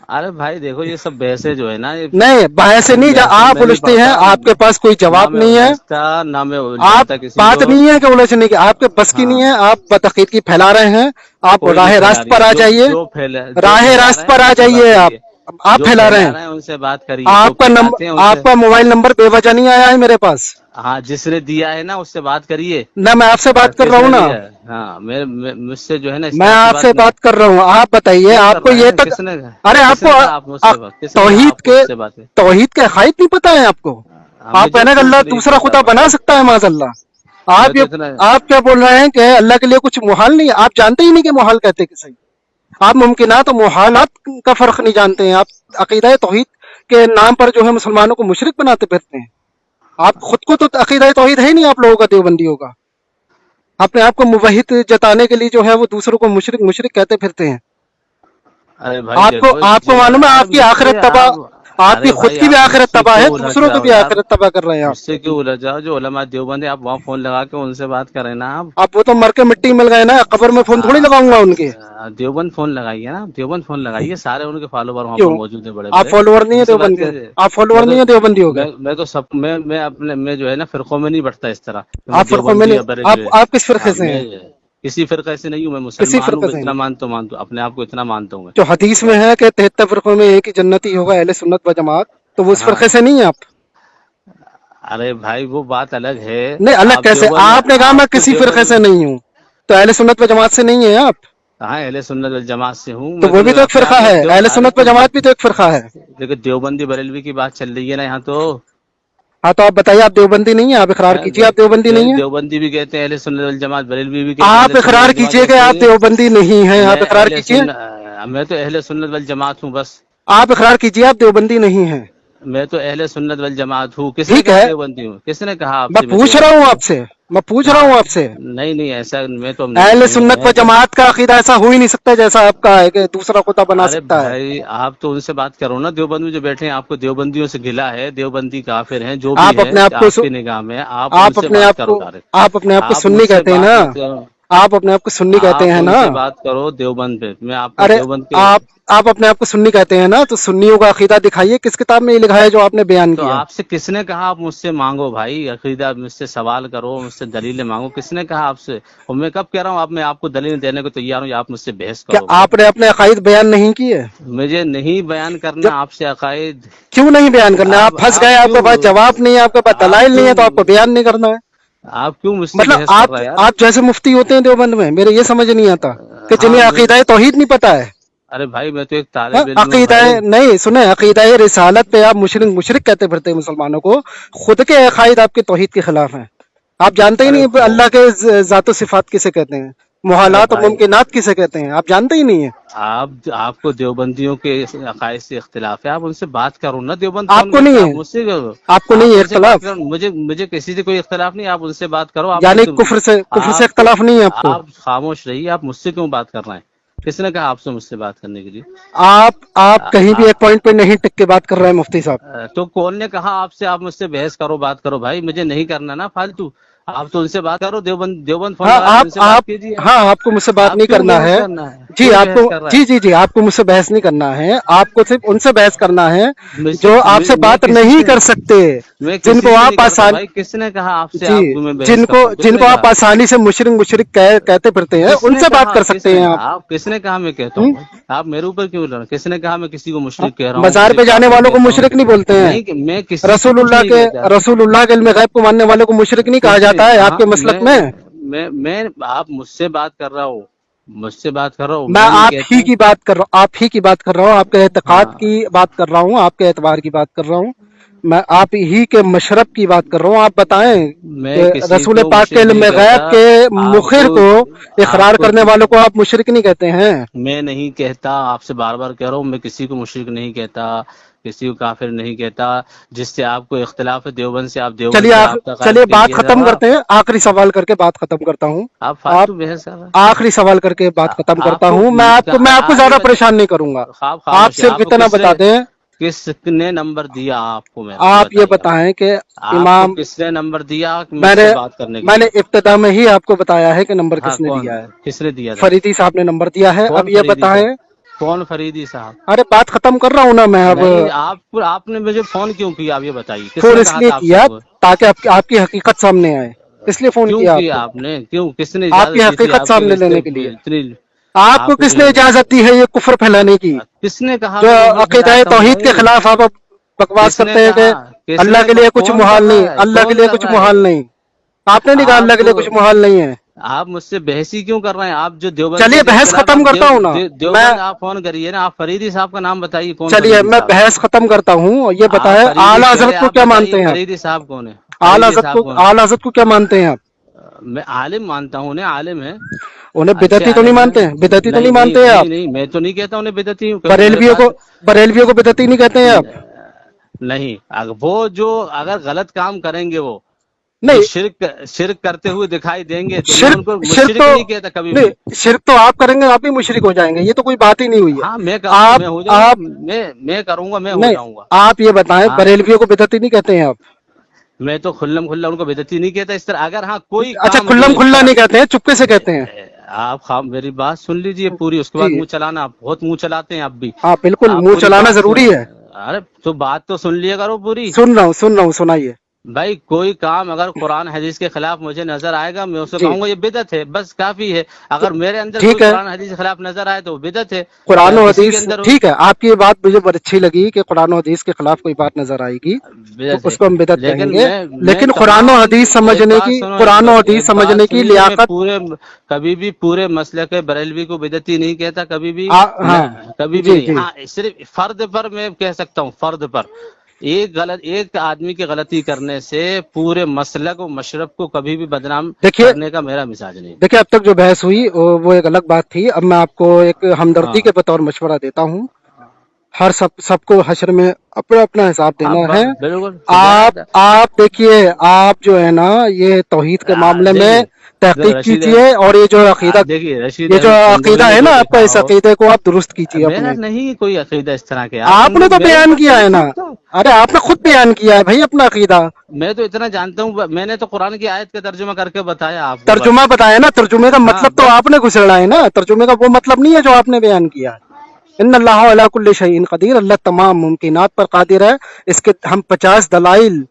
A: अरे भाई देखो, ये सब बहसें जो है ना, ये
B: नहीं, बाहर से नहीं, आप
A: मैं नहीं
B: उलझते हैं,
A: पढ़ता
B: आपके पास कोई
A: ना,
B: जवाब
A: मैं
B: नहीं है।
A: उलझता ना, मैं
B: आप,
A: उलझाता किसी
B: बात
A: को।
B: नहीं है कि उलझने की, आपके बस की नहीं
A: हाँ,
B: है, आप बतकीदगी फैला रहे हैं। आप
A: कोई नहीं
B: राह
A: फैला
B: रास्त
A: रही
B: पर
A: है।
B: आ जाइए,
A: जो
B: राह
A: फैला
B: रास्त
A: रहे हैं
B: पर आ
A: उनसे बात
B: जाइए।
A: करिए।
B: आप
A: जो
B: फैला रहे
A: फैला
B: हैं।
A: रहे हैं उनसे बात करिए, जो
B: आपका
A: फैलाते हैं उनसे।
B: आपका मोबाइल नंबर बेवजह नहीं आया है मेरे पास।
A: ہاں جس نے دیا ہے نا اس سے بات کریے.
B: نہ میں آپ سے بات کر
A: کس
B: رہا ہوں
A: نے
B: نا,
A: دیا ہے؟ ہاں مجھ سے جو ہے نا اس
B: میں
A: طرح کی
B: آپ سے
A: بات
B: بات کر رہا ہوں, آپ بتائیے
A: کیوں کر
B: آپ کو
A: رہے
B: یہ
A: ہیں؟
B: تک,
A: کس نے
B: ارے آپ
A: کس نے
B: کو
A: کہا آپ مجھ سے کس نے کہا
B: توحید
A: آپ کو
B: کے
A: مجھ سے بات ہے؟
B: توحید کے حقائق نہیں پتہ ہے آپ کو؟ آپ
A: مجھے
B: کہنا کہ
A: کیوں
B: اللہ
A: نہیں
B: دوسرا
A: پتا
B: خدا بنا
A: بھائی,
B: سکتا ہے معاذ اللہ.
A: میں
B: آپ
A: تو
B: یہ
A: اتنا
B: آپ کیا بول رہے ہیں کہ اللہ کے لیے کچھ محال نہیں ہے؟ آپ جانتے ہی نہیں کہ محال کہتے کسے. آپ ممکنات اور محالات کا فرق نہیں جانتے ہیں. آپ عقیدہ توحید کے نام پر جو ہے مسلمانوں کو مشرک بناتے پھرتے ہیں. آپ خود کو تو عقیدہ توحید ہے ہی نہیں آپ لوگوں کا, دیوبندیوں کا. اپنے آپ کو موحد جتانے کے لیے جو ہے وہ دوسروں کو مشرک مشرک کہتے پھرتے ہیں.
A: ارے بھائی دیکھو
B: آپ کو معلوم ہے
A: ارے
B: آپ کی
A: مجھ سے
B: آخرت تباہ,
A: آپ
B: آپ کی
A: ارے
B: خود
A: بھائی
B: کی بھی
A: آپ مجھ
B: آخرت
A: سے
B: تباہ ہے,
A: کیوں الجھ
B: دوسروں
A: رہے
B: کی
A: ہو
B: بھی
A: یار,
B: آخرت تباہ کر رہے ہیں آپ.
A: مجھ سے کیوں الجھ جاؤ؟ جو علماء دیوبند ہے آپ وہاں فون لگا کے ان سے بات کریں نا.
B: آپ وہ تو مر کے مٹی مل گئے نا, قبر میں فون تھوڑی لگاؤں گا ان کے.
A: دیوبند فون لگائیے نا, دیوبند فون لگائیے, سارے ان کے فالوور وہاں پر
B: کیوں
A: موجود ہیں بڑے
B: آپ
A: بڑے,
B: فالوور نہیں
A: ان
B: ہے
A: سے بات
B: دیوبند کے؟
A: کیجیے.
B: آپ فالوور
A: میں تو
B: نہیں ہے دیوبندی ہو گئے؟
A: میں تو سب میں اپنے میں جو ہے نا فرقوں میں نہیں بٹتا اس طرح کہ میں
B: آپ فرقوں میں
A: دیوبندی
B: نہیں,
A: یا بریلوی.
B: آپ کس فرقے سے
A: میں
B: ہیں؟
A: کسی فرقے سے نہیں ہوں, میں
B: کسی
A: مسلمان ہوں,
B: فرقے
A: میں
B: سے
A: اتنا
B: نہیں.
A: مانتا ہوں اپنے آپ کو اتنا مانتا ہوں میں.
B: جو حدیث میں ہے کہ 73 فرقوں میں ایک ہی جنتی ہوگا, اہل سنت و جماعت, تو وہ اس
A: ہاں
B: فرقے سے نہیں ہے آپ؟
A: ارے بھائی وہ بات الگ ہے.
B: نہیں الگ
A: آپ
B: کیسے,
A: دیوبند
B: آپ نے کہا میں
A: آپ تو
B: کسی فرقے
A: دیوبند
B: سے نہیں ہوں, تو اہل سنت و جماعت سے نہیں ہے آپ؟
A: کہاں اہل سنت والجماعت سے ہوں
B: تو
A: میں.
B: وہ بھی تو ایک
A: اپنے
B: فرقہ
A: آپ میں
B: ہے, اہل
A: ارے
B: سنت و جماعت بھی تو ایک فرقہ ہے.
A: دیکھو دیوبندی بریلوی کی بات چل رہی ہے نا یہاں تو.
B: ہاں تو آپ بتائیے, آپ دیوبندی نہیں ہیں, آپ اقرار کیجیے آپ دیوبندی نہیں ہیں.
A: دیوبندی بھی کہتے ہیں اہل سنت والجماعت, بریلوی بھی کہتے ہیں
B: آپ
A: اہل سنت
B: اقرار
A: والجماعت.
B: کیجیے کہ آپ دیوبندی نہیں ہیں, آپ
A: میں
B: اقرار
A: اہل
B: کیجیے.
A: سنت میں تو اہل سنت والجماعت ہوں بس.
B: آپ اقرار کیجیے آپ دیوبندی نہیں ہیں.
A: میں تو اہل سنت والجماعت ہوں. کس نے
B: ٹھیک
A: کہا
B: ہے,
A: دیوبندی ہوں؟ کس نے کہا آپ
B: میں
A: سے میں
B: پوچھ رہا ہوں
A: دیوبندی ہوں؟
B: آپ سے, میں پوچھ رہا
A: کہاں؟
B: ہوں آپ سے.
A: نہیں نہیں ایسا میں تو
B: اہل
A: نہیں
B: سنت و
A: میں تو.
B: جماعت کا عقیدہ ایسا ہو ہی نہیں سکتا جیسا آپ کا ہے کہ دوسرا خدا بنا
A: ارے
B: سکتا ہے.
A: بھائی آپ تو ان سے بات کرو نا, دیوبند میں جو بیٹھے ہیں, آپ کو دیوبندیوں سے گلا ہے, دیوبندی کافر ہیں جو بھی
B: آپ
A: ہے
B: اپنے آپ کو
A: آپ کی نگاہ میں, آپ ان سے
B: اپنے
A: بات
B: آپ
A: کرو
B: کو
A: ڈائریکٹ.
B: آپ اپنے آپ کو
A: آپ مجھ
B: سنی
A: سے
B: کہتے ہیں
A: بات
B: نا,
A: مت کرو,
B: آپ اپنے آپ کو سنی کہتے
A: آپ
B: ہیں
A: ان
B: نا.
A: سے بات کرو دیوبند پہ. میں آپ کو
B: ارے
A: دیوبند کے.
B: آپ اپنے آپ کو سنی کہتے ہیں نا, تو سنیوں کا عقیدہ دکھائیے, کس کتاب میں یہ لکھا ہے جو آپ نے بیان
A: تو
B: کیا؟
A: آپ سے کس نے کہا آپ مجھ سے مانگو بھائی عقیدہ, مجھ سے سوال کرو, مجھ سے دلیلیں مانگو؟ کس نے کہا آپ سے؟ اور میں کب کہہ رہا ہوں میں آپ کو دلیل دینے کو تیار ہوں, آپ مجھ سے بحث
B: کیا
A: کرو بھائی.
B: آپ نے اپنے عقائد بیان نہیں کیے؟
A: مجھے نہیں بیان
B: جب
A: کرنا آپ سے عقائد.
B: کیوں نہیں بیان کرنا؟ آپ پھنس گئے, آپ کے پاس جواب نہیں ہے, آپ کے پاس
A: آپ
B: دلائل نہیں
A: کیوں
B: ہے, تو آپ کو بیان نہیں کرنا ہے.
A: آپ کیوں مجھ سے
B: مطلب
A: بحث کر رہا ہے یار؟
B: آپ جیسے مفتی ہوتے ہیں دیوبند میں, میرے یہ سمجھ نہیں آتا کہ
A: ہاں
B: جنہیں
A: میں.
B: عقیدہ توحید نہیں پتا ہے.
A: ارے بھائی میں تو ایک طالب علم ہوں
B: عقیدہ
A: بھائی.
B: نہیں سنیں, عقیدہ رسالت پہ آپ مشرک کہتے پھرتے ہیں مسلمانوں کو. خود کے عقائد آپ کے توحید کے خلاف ہیں. آپ جانتے ہی
A: ارے
B: نہیں اللہ کے ذات و صفات کسے کہتے ہیں,
A: ارے
B: محالات و
A: بھائی
B: ممکنات کسے کہتے ہیں, آپ جانتے ہی نہیں ہیں.
A: آپ کو دیوبندیوں کے عقائد سے اختلاف ہے, آپ ان سے بات کرو نا. دیوبند
B: آپ
A: فون
B: کو
A: کر کے
B: نہیں
A: آپ
B: ہے,
A: مجھ سے کرو,
B: آپ کو نہیں
A: آپ
B: ہے
A: ان سے بات
B: اختلاف,
A: کرو. مجھے کسی سے کوئی اختلاف نہیں, آپ ان سے بات کرو. آپ
B: یعنی
A: کو
B: کفر سے
A: آپ
B: اختلاف نہیں ہے آپ کو.
A: آپ خاموش رہیے, آپ مجھ سے کیوں بات کر رہے ہیں؟ کس نے کہا آپ سے مجھ سے بات کرنے کے لیے؟
B: آپ کہیں بھی ایک پوائنٹ پہ نہیں ٹک کے بات کر رہے ہیں مفتی صاحب.
A: تو کون نے کہا آپ سے آپ مجھ سے بحث کرو, بات کرو بھائی؟ مجھے نہیں کرنا نا فالتو. آپ تو ان سے بات کرو, دیوبند فون
B: ہاں
A: لگا کے ان سے بات کیجیے.
B: آپ کو مجھ سے بات
A: آپ
B: نہیں
A: کیوں
B: کرنا
A: بحث
B: ہے.
A: کرنا ہے؟
B: جی
A: کیوں
B: آپ کو,
A: بحث کر رہا ہے؟
B: جی آپ کو مجھ سے بحث نہیں کرنا ہے, آپ کو صرف ان سے بحث کرنا ہے
A: مجھ سے
B: جو آپ سے
A: میں
B: بات
A: کسی
B: نہیں
A: سے
B: کر سکتے,
A: میں
B: جن
A: کسی
B: کو
A: سے نہیں
B: آپ
A: کرتا
B: آسان,
A: بھائی. کس نے کہا آپ سے
B: جی
A: آپ کو میں بحث کرتا ہوں؟ کس
B: جن
A: نے
B: کو آپ
A: کہا؟
B: آسانی سے مشرک کہتے پھرتے ہیں,
A: کس
B: ان
A: نے
B: سے بات
A: کہا
B: کر
A: کس
B: سکتے
A: نے
B: ہیں آپ.
A: آپ کس نے کہا میں کہتا ہوں بھائی؟ آپ میرے اوپر کیوں لڑ؟ کس نے کہا میں کسی کو مشرک کہہ رہا ہوں,
B: مزار
A: کسی
B: پہ جانے
A: کافر
B: والوں کو
A: کہتا ہوں؟
B: مشرک نہیں بولتے ہیں.
A: نہیں کہ میں کسی سے
B: رسول
A: کچھ نہیں کہتا.
B: اللہ کے علم غیب کو ماننے والوں کو مشرک نہیں کہا
A: کس نے
B: جاتا ہے آپ
A: کہا؟
B: کے مسلک میں.
A: میں آپ مجھ سے بات کر رہا ہوں, مجھ سے بات کر رہا ہوں,
B: میں
A: میں نہیں
B: آپ
A: کہتا
B: ہی
A: ہوں.
B: کی بات کر رہا ہوں, آپ ہی کی بات کر رہا ہوں, آپ کے اعتقاد
A: ہاں
B: کی بات کر رہا ہوں, آپ کے اعتبار کی بات کر رہا ہوں, میں آپ ہی کے مشرب کی بات کر رہا ہوں. آپ بتائیں
A: میں
B: کہ
A: کسی
B: رسول
A: کو
B: پاک کے
A: مشرک
B: علم
A: نہیں کہتا.
B: غیب کے
A: آپ
B: مخر کو
A: آپ
B: اقرار
A: کو
B: کرنے والوں کو آپ مشرک نہیں کہتے ہیں.
A: میں نہیں کہتا, آپ سے بار بار کہہ رہا ہوں, میں کسی کو مشرک نہیں کہتا, کسی کو کافر نہیں کہتا. جس سے آپ کو اختلاف ہے دیوبند سے, آپ دیوبند سے رابطہ قائم
B: چلیے بات
A: کیجیے
B: ختم
A: ذرا.
B: کرتے ہیں, آخری سوال کر کے بات ختم کرتا ہوں.
A: آپ
B: آپ
A: فالتو بحث کر رہے
B: آخری سوال کر کے بات ختم
A: آپ
B: کرتا
A: کو
B: ہوں. میں آپ کو
A: آج
B: زیادہ
A: بتا
B: پریشان نہیں کروں گا.
A: خواب
B: آپ
A: خاموش ہے.
B: صرف
A: آپ کو
B: اتنا بتا دیں,
A: کس نے نمبر دیا آپ کو؟ میرا یہ
B: آپ یہ
A: بتائیے.
B: بتائیں کہ
A: آپ کو
B: امام,
A: کس نے نمبر دیا مجھ
B: میں نے
A: سے بات کرنے کے
B: میں نے
A: لیے؟
B: ابتدا میں ہی آپ کو بتایا ہے کہ نمبر
A: ہاں
B: کس نے
A: کون
B: دیا ہے.
A: کس نے دیا تھا؟
B: فریدی صاحب نے نمبر دیا ہے. اب
A: کون
B: یہ
A: فریدی
B: بتائیں,
A: صاحب؟ کون فریدی صاحب؟
B: ارے بات ختم کر رہا ہوں نا میں اب.
A: نہیں آپ نے مجھے فون کیوں کیا آپ یہ بتائیے. کس
B: فون
A: نے
B: اس
A: کہا
B: لیے
A: تھا آپ سے
B: کیا تاکہ آپ کی حقیقت سامنے آئے, اس لیے فون
A: کیوں
B: کیا آپ کو.
A: آپ نے کیوں کس نے
B: آپ کی
A: اجازت دی تھی
B: حقیقت
A: آپ کو
B: سامنے لینے کے لیے.
A: اتنی
B: آپ کو کس نے اجازت دی ہے یہ کفر پھیلانے کی؟
A: کس نے کہا
B: جو
A: میں کفر
B: عقیدہ
A: پھیلاتا ہوں
B: توحید کے
A: بھائی؟
B: خلاف آپ بکواس
A: کس نے
B: کرتے ہیں کہ
A: کہا
B: अल्लाह के लिए कुछ
A: कौन
B: मुहाल
A: कर रहा
B: नहीं,
A: है,
B: अल्लाह के
A: कौन
B: लिए
A: कर
B: कुछ
A: रहा है?
B: मुहाल नहीं। आपने नहीं कहा अल्लाह के लिए कुछ
A: आप
B: मुहाल नहीं है।
A: आप मुझसे बहसी क्यों कर रहे हैं? आप जो देवबंदियों
B: चलिए
A: के
B: बहस
A: खिलाफ
B: खत्म
A: आप
B: करता हूँ ना मैं।
A: देवबंद आप फोन करिए ना, आप फरीदी साहब का नाम बताइए, कौन
B: चलिए
A: फरीदी
B: मैं
A: साहब?
B: बहस खत्म करता हूँ, ये
A: आप
B: बताएं
A: फरीदी,
B: आला
A: पहले
B: हजरत को
A: आप
B: क्या
A: बताइए
B: मानते हैं आप?
A: फरीदी साहब कौन है,
B: आला
A: फरीदी
B: हजरत
A: साहब
B: को,
A: कौन है?
B: आला हजरत को क्या मानते हैं आप?
A: मैं आलिम मानता हूँ, उन्हें आलिम है,
B: उन्हें
A: अच्छे
B: बिदअती तो नहीं
A: आलिम है।
B: मानते हैं? बिदअती तो नहीं
A: नहीं नहीं
B: मानते हैं
A: नहीं
B: आप?
A: नहीं, मैं तो नहीं कहता उन्हें बिदअती हूँ, क्योंकि मेरे
B: बरेलवियों को,
A: पास
B: बरेलवियों को बिदअती नहीं कहते हैं आप?
A: नहीं, वो जो अगर गलत काम करेंगे, वो जो
B: नहीं,
A: शिरक करते हुए दिखाई देंगे, तो मैं उनको
B: शिर्क शिर्क
A: मुशरिक
B: तो
A: नहीं कहता कभी भी।
B: नहीं, शिर्क तो आप करेंगे आप भी मुशरिक हो जाएंगे, ये तो कोई बात ही नहीं हुई है।
A: हाँ मैं करूंगा,
B: आप
A: मैं हो जाऊंगा,
B: आप
A: मैं करूंगा, मैं हो
B: नहीं,
A: जाऊंगा।
B: आप ये बताएं
A: हाँ,
B: बरेलवियों को बिदअती नहीं कहते हैं आप?
A: मैं तो खुल्लम खुल्ला उनको बेइज्जती नहीं कहता इस तरह। अगर हाँ कोई
B: अच्छा,
A: काम जो
B: खुल्लम खुल्ला
A: शरा
B: नहीं कहते हैं, चुपके से कहते हैं?
A: आप मेरी बात सुन लीजिए पूरी, उसके बाद
B: जी,
A: मुंह चलाना। आप बहुत मुंह चलाते हैं आप भी।
B: हाँ बिल्कुल,
A: आप
B: मुंह
A: पूरी
B: चलाना
A: बात
B: जरूरी है।
A: अरे तो बात तो सुन लिया करो पूरी।
B: सुन रहा हूँ, सुनाइए।
A: भाई कोई काम अगर कुरान हदीस के खिलाफ मुझे नजर आएगा, मैं उसे
B: जी,
A: कहूंगा ये बिदअत है, बस काफी है।
B: तो
A: अगर मेरे अंदर कोई
B: ठीक है,
A: कुरान हदीस के खिलाफ नजर आए तो वो बिदअत है,
B: कुरान
A: चाहे
B: और
A: किसी के
B: हदीस
A: अंदर हो,
B: ठीक है, आपकी ये बात मुझे बड़ी अच्छी लगी कि कुरान और हदीस के खिलाफ कोई बात नजर आएगी तो
A: बिदअत है।
B: उसको हम बिदअत
A: लेकिन
B: कहेंगे।
A: मैं
B: लेकिन कुरान और
A: तमाम,
B: हदीस
A: एक
B: समझने
A: बात
B: की,
A: सुनो,
B: कुरान और हदीस
A: एक बात
B: समझने की
A: सुनिए, मैं
B: लियाकत।
A: पूरे कभी भी पूरे मसले के बरेलवी को बिदअती नहीं कहता, कभी भी
B: हाँ,
A: न, कभी भी
B: जी
A: नहीं।
B: जी,
A: हाँ सिर्फ फर्द पर मैं कह सकता हूँ, फर्द पर एक आदमी की गलती करने से पूरे मसलक और मशरब को कभी भी बदनाम
B: देखिए,
A: करने का मेरा मिजाज नहीं।
B: देखिए अब तक जो बहस हुई वो एक अलग बात थी। अब मैं आपको एक हमदर्दी के
A: हाँ
B: बतौर मशवरा देता हूँ। हर सबको हश्र में अपना अपना हिसाब देना है।
A: बिल्कुल देना था।
B: आप देखिए, आप जो है ना, ये तौहीद के मामले में
A: देखिए
B: तहकीक
A: रशीद,
B: कीजिए, और ये जो अकीदा,
A: देखिए रशीद
B: ये जो
A: अहमद गंगोही
B: अकीदा
A: ने
B: है
A: जो
B: ना आपका,
A: लिखा
B: इस
A: हो,
B: अकीदे को आप दुरुस्त कीजिए
A: मेरा
B: अपने।
A: नहीं कोई अकीदा इस तरह के, यार तुम
B: आपने
A: लोग
B: तो
A: मेरे
B: बयान
A: ऊपर
B: किया
A: क्यों
B: है ना,
A: थोपते हो?
B: अरे आपने खुद बयान किया है भाई अपना अकीदा।
A: मैं तो इतना जानता हूँ, मैंने तो कुरान की आयत का तर्जुमा करके बताया आपको
B: तर्जुमा
A: बस।
B: बताया ना, तर्जुमे का
A: हाँ
B: मतलब तो
A: बस।
B: आपने घुसेड़ा है ना, तर्जुमे का वो मतलब नहीं है जो आपने बयान किया है। इन्नल्लाह अला कुल्ली शैइन कदीर, अल्लाह तमाम मुमकिनात पर कादिर है। इसके हम 50 दलाइल,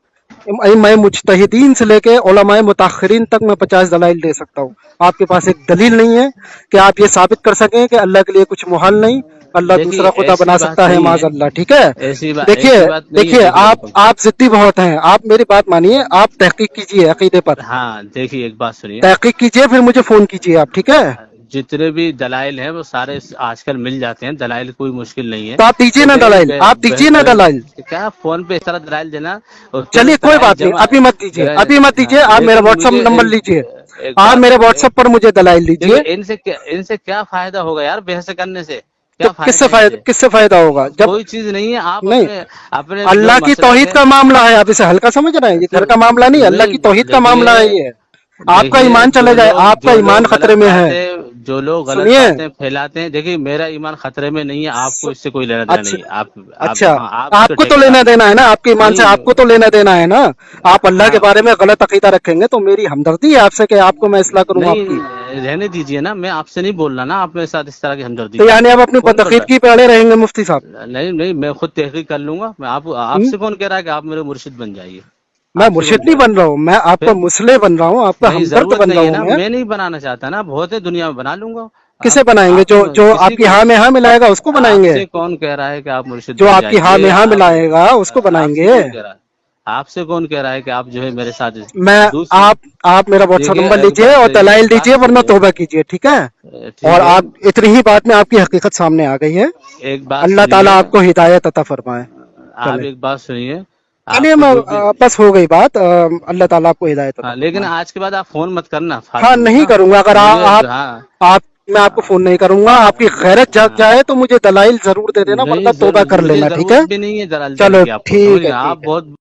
B: मैं मुजतहिदीन से लेके उलमाए मुताखिरीन तक मैं 50 दलाइल दे सकता हूँ। आपके पास एक दलील नहीं है कि आप ये साबित कर सकें कि अल्लाह के लिए कुछ मुहाल नहीं, अल्लाह
A: देखिए
B: दूसरा खुदा
A: ऐसी
B: बना
A: बात
B: सकता है
A: नहीं है,
B: माज़अल्लाह। ठीक है, देखिए,
A: ऐसी बात नहीं है,
B: देखिए
A: देखिए बिल्कुल।
B: आप जिद्दी बहुत हैं। आप मेरी बात मानिए, आप तहकीक कीजिए अकीदे पर,
A: हाँ देखिए एक बात सुनिए,
B: तहकीक कीजिए, फिर मुझे फोन कीजिए आप, ठीक है?
A: जितने भी दलाइल हैं वो सारे आजकल मिल जाते हैं, दलाइल कोई मुश्किल नहीं है।
B: तो आप दीजिए
A: तो
B: ना दलाइल, आप दीजिए ना दलाइल।
A: क्या फोन पे इस तरह दलाइल देना, और फिर
B: चलिए कोई
A: दलाइल
B: बात नहीं,
A: जमा
B: अभी मत दीजिए, अभी मत
A: हाँ,
B: दीजिए। आप मेरा
A: लेकिन
B: व्हाट्सएप
A: मुझे
B: नंबर लीजिए,
A: एक
B: आप
A: बात
B: मेरे
A: सुनिए,
B: व्हाट्सएप पर मुझे दलाइल
A: देखिए
B: दीजिए।
A: इनसे क्या फायदा होगा यार, बहस करने से
B: तो
A: क्या फायदा है इनसे?
B: किससे फायदा होगा जब,
A: कोई चीज नहीं है। आप
B: नहीं,
A: अपने अपने जो
B: अल्लाह की
A: मसलक
B: तौहीद
A: है,
B: का मामला है, आप इसे हल्का समझ रहे हैं? ये
A: तो
B: घर का मामला नहीं है, अल्लाह
A: नहीं,
B: की तौहीद का मामला है
A: देखिए
B: ये। आपका
A: देखिए
B: ईमान चले जाए, आपका
A: जो
B: ईमान
A: लोग गलत
B: खतरे में है।
A: बातें जो लोग गलत
B: सुनिए,
A: बातें फैलाते हैं, देखिए मेरा ईमान खतरे में नहीं है, आपको इससे कोई लेना देना
B: अच्छा,
A: नहीं है। आप
B: अच्छा,
A: हाँ आप उसके
B: आपको तो लेना
A: ठेकेदार हैं।
B: देना है ना, आपके ईमान से
A: नहीं
B: आपको तो लेना देना है ना। आप अल्लाह के
A: हाँ
B: बारे में गलत अकीदा रखेंगे तो मेरी हमदर्दी है आपसे कि आपको मैं इस्लाह करूं
A: नहीं,
B: आपकी।
A: रहने दीजिए ना, मैं आपसे नहीं बोल रहा ना, आप मेरे साथ इस तरह की हमदर्दी
B: तो यानी
A: करें।
B: आप अपनी
A: कौन बोल रहा
B: बदअकीदगी पे अड़े रहेंगे मुफ्ती साहब?
A: है? नहीं नहीं, मैं खुद तहकीक कर लूंगा। मैं
B: हम्म?
A: आपसे कौन कह रहा है कि आप मेरे मुर्शिद बन जाइए?
B: मैं
A: आपसे कौन
B: मुर्शिद
A: कह
B: नहीं
A: रहा है?
B: बन रहा हूँ, मैं आपका
A: फिर
B: मुसले बन रहा हूँ, आपका
A: नहीं,
B: हमदर्द
A: जरूरत
B: बन रहा
A: नहीं है
B: हूँ
A: ना,
B: मैं।
A: मैं नहीं बनाना चाहता ना, बहुत है दुनिया में, बना लूंगा।
B: किसे
A: आप
B: बनाएंगे?
A: आप
B: जो
A: किसी
B: आपकी
A: को,
B: हाँ में हाँ मिलाएगा उसको बनाएंगे?
A: आपसे कौन कह रहा है कि आप मुर्शिद
B: जो
A: बन
B: आपकी हाँ में
A: जाइए?
B: हाँ मिलाएगा उसको
A: आपसे
B: बनाएंगे?
A: कौन कह रहा है? आपसे कौन कह रहा है कि आप जो है मेरे साथ?
B: मैं,
A: दूसरी
B: आप मेरा व्हाट्सएप
A: देखिए
B: नंबर लीजिए और
A: एक
B: दलाइल
A: बात
B: दीजिए, वरना
A: सुनिए,
B: तौबा कीजिए, ठीक है?
A: ठीक
B: और
A: है,
B: आप इतनी ही बात में आपकी हकीकत सामने आ गई है।
A: एक बात
B: अल्लाह ताला
A: सुनिए,
B: आपको हिदायत अता फरमाए।
A: आप
B: चले,
A: एक बात सुनिए,
B: चलिए
A: आपको
B: मैं
A: जो भी
B: बस हो गई बात। अल्लाह ताला आपको हिदायत अता
A: हाँ, लेकिन
B: फरमाए।
A: आज के बाद आप फोन मत करना
B: हाँ
A: फालतू में
B: नहीं
A: ना
B: करूंगा, अगर
A: मुझे। हाँ
B: आप मैं आपको फोन नहीं करूंगा। आपकी गैरत जाग
A: हाँ,
B: जाए तो मुझे दलाइल जरूर दे देना,
A: नहीं
B: वरना तौबा कर
A: मुझे
B: लेना, ठीक
A: जरूरत
B: है?
A: भी नहीं है दलाल देने
B: चलो
A: की आपको, समझ
B: ठीक
A: गए?
B: है,
A: आप
B: ठीक है।
A: बहुत